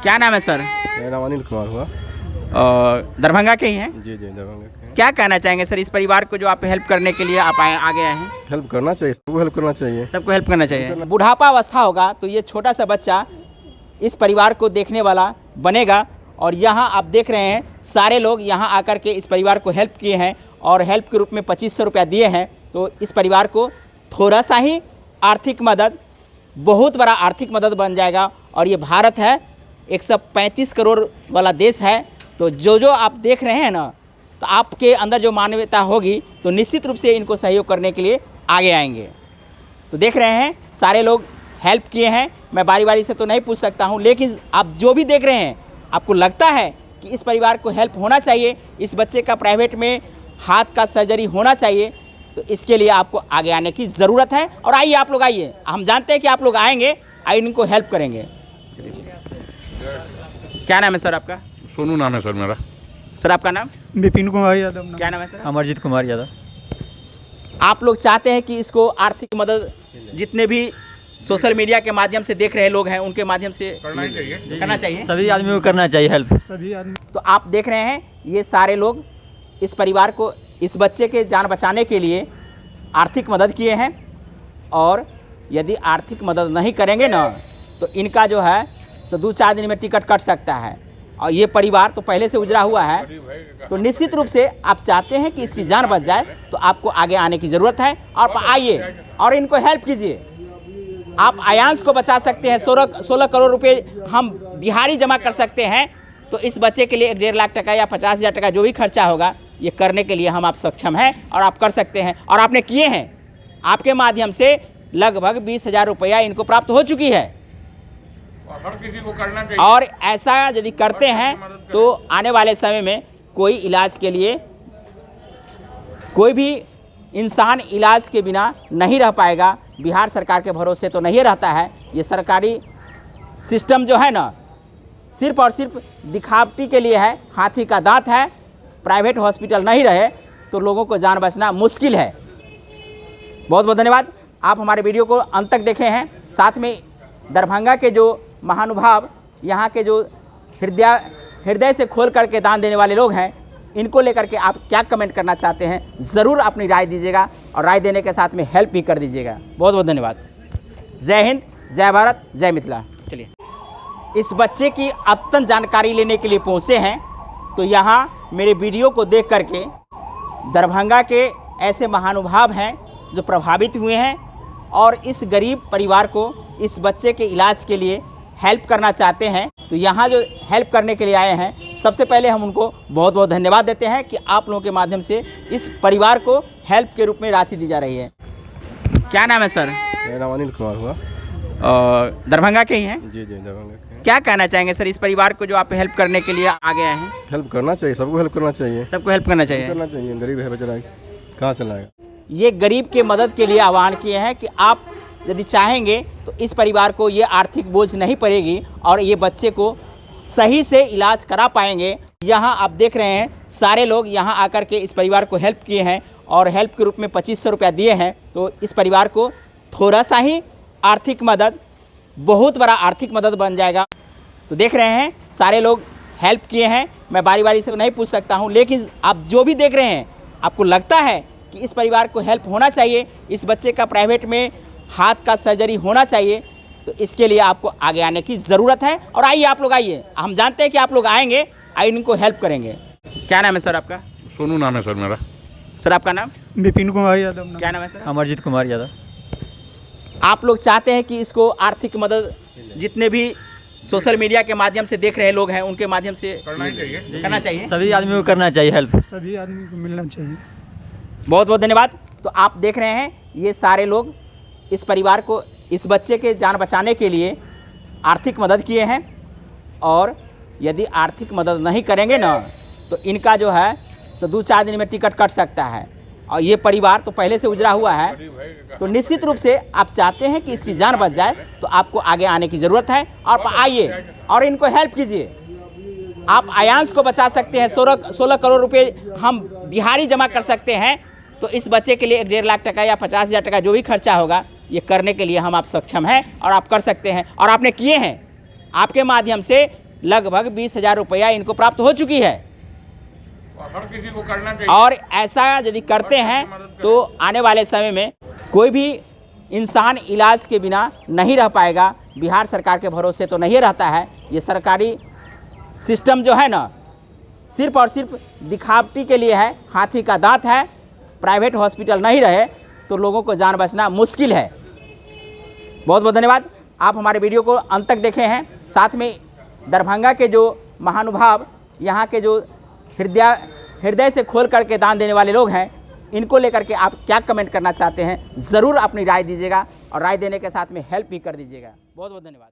क्या नाम है सर? मेरा नाम अनिल कुमार हुआ। दरभंगा के ही हैं? जी दरभंगा के। क्या कहना चाहेंगे सर इस परिवार को जो आप हेल्प करने के लिए आप आगे आए हैं? हेल्प करना चाहिए, सबको हेल्प करना चाहिए। सबको हेल्प करना चाहिए। बुढ़ापा अवस्था होगा तो ये छोटा सा बच्चा इस परिवार को देखने वाला बनेगा। और यहाँ आप देख रहे हैं सारे लोग यहाँ आकर के इस परिवार को हेल्प किए हैं और हेल्प के रूप में 2500 रुपया दिए हैं। तो इस परिवार को थोड़ा सा ही आर्थिक मदद बहुत बड़ा आर्थिक मदद बन जाएगा। और ये भारत है, 135 करोड़ वाला देश है। तो जो आप देख रहे हैं ना, तो आपके अंदर जो मानवता होगी तो निश्चित रूप से इनको सहयोग करने के लिए आगे आएंगे। तो देख रहे हैं सारे लोग हेल्प किए हैं। मैं बारी बारी से तो नहीं पूछ सकता हूं, लेकिन आप जो भी देख रहे हैं आपको लगता है कि इस परिवार को हेल्प होना चाहिए, इस बच्चे का प्राइवेट में हाथ का सर्जरी होना चाहिए, तो इसके लिए आपको आगे आने की ज़रूरत है। और आइए आप लोग आइए, हम जानते हैं कि आप लोग आएंगे, आइए इनको हेल्प करेंगे। क्या नाम है सर आपका? सोनू नाम है सर मेरा। सर आपका नाम? विपिन कुमार यादव। क्या नाम है सर? अमरजीत कुमार यादव। आप लोग चाहते हैं कि इसको आर्थिक मदद जितने भी सोशल मीडिया के माध्यम से देख रहे लोग हैं उनके माध्यम से करना चाहिए। सभी आदमियों को करना चाहिए हेल्प। सभी आदमी। तो आप देख रहे हैं ये सारे लोग इस परिवार को, इस बच्चे के जान बचाने के लिए आर्थिक मदद किए हैं। और यदि आर्थिक मदद नहीं करेंगे ना तो इनका जो है तो 2-4 दिन में टिकट कट सकता है। और ये परिवार तो पहले से उजड़ा हुआ है। तो निश्चित रूप से आप चाहते हैं कि इसकी जान बच जाए तो आपको आगे आने की ज़रूरत है। आप आइए और इनको हेल्प कीजिए। आप आयांश को बचा सकते हैं। 16 करोड़ रुपए हम बिहारी जमा कर सकते हैं। तो इस बच्चे के लिए 1.5 लाख टका या 50,000 टका जो भी खर्चा होगा ये करने के लिए हम आप सक्षम हैं और आप कर सकते हैं। और आपने किए हैं, आपके माध्यम से लगभग 20,000 रुपया इनको प्राप्त हो चुकी है। हर किसी को करना चाहिए। और ऐसा यदि करते हैं तो आने वाले समय में कोई इलाज के लिए कोई भी इंसान इलाज के बिना नहीं रह पाएगा। बिहार सरकार के भरोसे तो नहीं रहता है। ये सरकारी सिस्टम जो है ना सिर्फ और सिर्फ दिखावटी के लिए है, हाथी का दांत है। प्राइवेट हॉस्पिटल नहीं रहे तो लोगों को जान बचना मुश्किल है। बहुत बहुत धन्यवाद। आप हमारे वीडियो को अंत तक देखे हैं। साथ में दरभंगा के जो महानुभाव, यहाँ के जो हृदय से खोल करके दान देने वाले लोग हैं, इनको लेकर के आप क्या कमेंट करना चाहते हैं ज़रूर अपनी राय दीजिएगा और राय देने के साथ में हेल्प भी कर दीजिएगा। बहुत बहुत धन्यवाद। जय हिंद, जय भारत, जय मिथिला। चलिए, इस बच्चे की अद्यतन जानकारी लेने के लिए पहुँचे हैं। तो यहाँ मेरे वीडियो को देख करके दरभंगा के ऐसे महानुभाव हैं जो प्रभावित हुए हैं और इस गरीब परिवार को इस बच्चे के इलाज के लिए हेल्प करना चाहते हैं। तो यहाँ जो हेल्प करने के लिए आए हैं, सबसे पहले हम उनको बहुत बहुत धन्यवाद देते हैं कि आप लोगों के माध्यम से इस परिवार को हेल्प के रूप में राशि दी जा रही है। क्या नाम है सर? मेरा नाम अनिल कुमार हुआ। दरभंगा के ही हैं? जी दरभंगा के। क्या कहना चाहेंगे सर इस परिवार को जो आप हेल्प करने के लिए आगे आए हैं? हेल्प करना चाहिए, सबको हेल्प करना चाहिए। सबको हेल्प करना चाहिए। करना चाहिए। गरीब है बेचारा, कहाँ से लाएगा। ये गरीब के मदद के लिए आह्वान किए हैं कि आप यदि चाहेंगे तो इस परिवार को ये आर्थिक बोझ नहीं पड़ेगी और ये बच्चे को सही से इलाज करा पाएंगे। यहाँ आप देख रहे हैं सारे लोग यहाँ आकर के इस परिवार को हेल्प किए हैं और हेल्प के रूप में 2500 रुपया दिए हैं। तो इस परिवार को थोड़ा सा ही आर्थिक मदद बहुत बड़ा आर्थिक मदद बन जाएगा। तो देख रहे हैं सारे लोग हेल्प किए हैं। मैं बारी बारी से नहीं पूछ सकता हूँ, लेकिन आप जो भी देख रहे हैं आपको लगता है कि इस परिवार को हेल्प होना चाहिए, इस बच्चे का प्राइवेट में हाथ का सर्जरी होना चाहिए, तो इसके लिए आपको आगे आने की ज़रूरत है। और आइए आप लोग आइए, हम जानते हैं कि आप लोग आएंगे, आइए इनको हेल्प करेंगे। क्या नाम है सर आपका? सोनू नाम है सर मेरा। सर आपका नाम? विपिन कुमार यादव। क्या नाम है सर? अमरजीत कुमार यादव। आप लोग चाहते हैं कि इसको आर्थिक मदद जितने भी सोशल मीडिया के माध्यम से देख रहे लोग हैं उनके माध्यम से करना चाहिए। सभी आदमियों को करना चाहिए हेल्प। सभी आदमी को मिलना चाहिए। बहुत बहुत धन्यवाद। तो आप देख रहे हैं ये सारे लोग इस परिवार को, इस बच्चे के जान बचाने के लिए आर्थिक मदद किए हैं। और यदि आर्थिक मदद नहीं करेंगे ना तो इनका जो है तो 2-4 दिन में टिकट कट सकता है। और ये परिवार तो पहले से उजड़ा हुआ है। तो निश्चित रूप से आप चाहते हैं कि इसकी जान बच जाए तो आपको आगे आने की ज़रूरत है। आप आइए और इनको हेल्प कीजिए। आप आयांश को बचा सकते हैं। 16 करोड़ रुपए हम बिहारी जमा कर सकते हैं। तो इस बच्चे के लिए 1.5 लाख टका या 50,000 टका जो भी खर्चा होगा ये करने के लिए हम आप सक्षम हैं और आप कर सकते हैं। और आपने किए हैं, आपके माध्यम से लगभग 20,000 रुपया इनको प्राप्त हो चुकी है। हर किसी को करना चाहिए। और ऐसा यदि करते हैं तो आने वाले समय में कोई भी इंसान इलाज के बिना नहीं रह पाएगा। बिहार सरकार के भरोसे तो नहीं रहता है। ये सरकारी सिस्टम जो है ना, सिर्फ और सिर्फ दिखावटी के लिए है, हाथी का दांत है। प्राइवेट हॉस्पिटल नहीं रहे तो लोगों को जान बचना मुश्किल है। बहुत बहुत धन्यवाद, आप हमारे वीडियो को अंत तक देखे हैं। साथ में दरभंगा के जो महानुभाव, यहाँ के जो हृदय से खोल करके दान देने वाले लोग हैं, इनको लेकर के आप क्या कमेंट करना चाहते हैं, ज़रूर अपनी राय दीजिएगा और राय देने के साथ में हेल्प भी कर दीजिएगा। बहुत बहुत धन्यवाद।